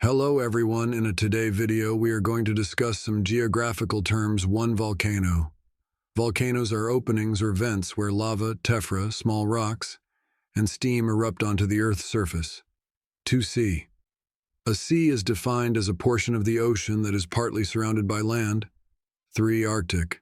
Hello everyone, in today's video we are going to discuss some geographical terms. 1. Volcano. Volcanoes are openings or vents where lava, tephra, small rocks, and steam erupt onto the Earth's surface. 2. Sea. A sea is defined as a portion of the ocean that is partly surrounded by land. 3. Arctic.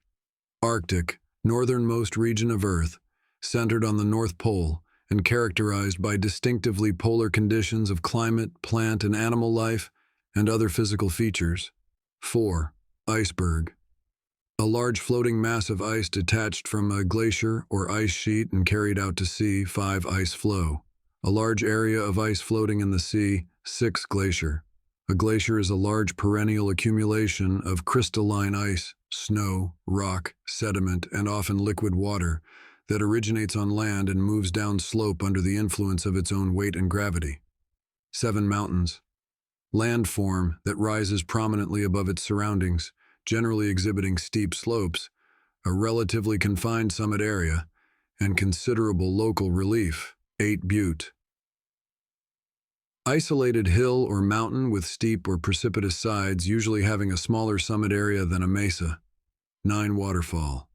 Arctic, northernmost region of Earth, centered on the North Pole, and characterized by distinctively polar conditions of climate, plant and animal life, and other physical features. 4. Iceberg. A large floating mass of ice detached from a glacier or ice sheet and carried out to sea. 5. Ice flow. A large area of ice floating in the sea. 6. Glacier. A glacier is a large perennial accumulation of crystalline ice, snow, rock, sediment, and often liquid water that originates on land and moves down slope under the influence of its own weight and gravity. 7. Mountains. Landform that rises prominently above its surroundings, generally exhibiting steep slopes, a relatively confined summit area, and considerable local relief. 8. Butte. Isolated hill or mountain with steep or precipitous sides, usually having a smaller summit area than a mesa. 9. Waterfall.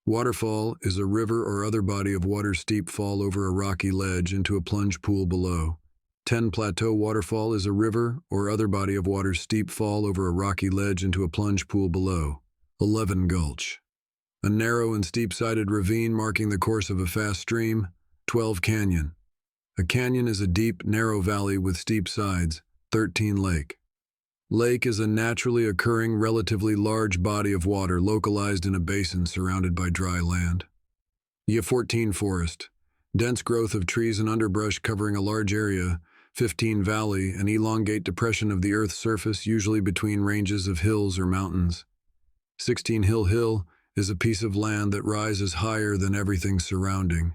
Waterfall is a river or other body of water steep fall over a rocky ledge into a plunge pool below. 10. Plateau. Waterfall is a river or other body of water steep fall over a rocky ledge into a plunge pool below. 11. Gulch. A narrow and steep-sided ravine marking the course of a fast stream. 12. Canyon. A canyon is a deep, narrow valley with steep sides. 13. Lake. Lake is a naturally occurring, relatively large body of water localized in a basin surrounded by dry land. 14. Forest. Dense growth of trees and underbrush covering a large area. 15. Valley, an elongate depression of the Earth's surface, usually between ranges of hills or mountains. 16. Hill is a piece of land that rises higher than everything surrounding.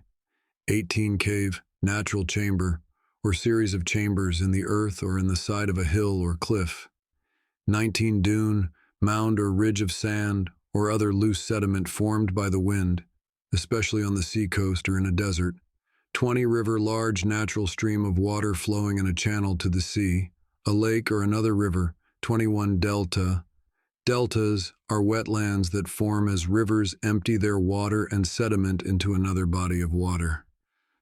18. Cave, natural chamber, or series of chambers in the earth or in the side of a hill or cliff. 19. Dune, mound or ridge of sand or other loose sediment formed by the wind, especially on the seacoast or in a desert. 20. River, large natural stream of water flowing in a channel to the sea, a lake or another river. 21. Delta. Deltas are wetlands that form as rivers empty their water and sediment into another body of water.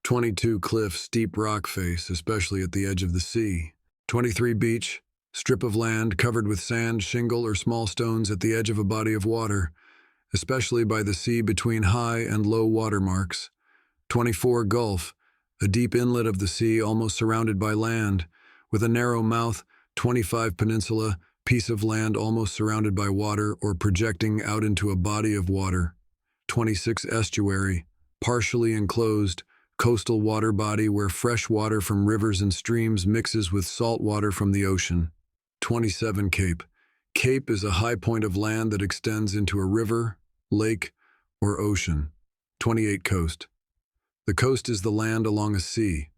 22. Cliff, steep rock face, especially at the edge of the sea. 23. Beach. Strip of land covered with sand, shingle, or small stones at the edge of a body of water, especially by the sea between high and low water marks. 24. Gulf. A deep inlet of the sea almost surrounded by land, with a narrow mouth. 25. Peninsula. Piece of land almost surrounded by water or projecting out into a body of water. 26. Estuary. Partially enclosed, coastal water body where fresh water from rivers and streams mixes with salt water from the ocean. 27. Cape. Cape is a high point of land that extends into a river, lake, or ocean. 28. Coast. The coast is the land along a sea.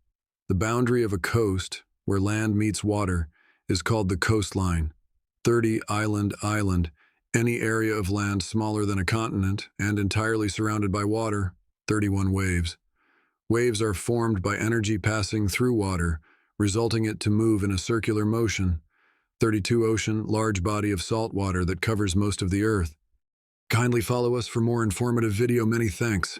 The boundary of a coast, where land meets water, is called the coastline. 30. Island. Island. Any area of land smaller than a continent and entirely surrounded by water. 31. Waves. Waves are formed by energy passing through water, resulting it to move in a circular motion. 32. Ocean, large body of salt water that covers most of the earth. Kindly follow us for more informative video. Many thanks.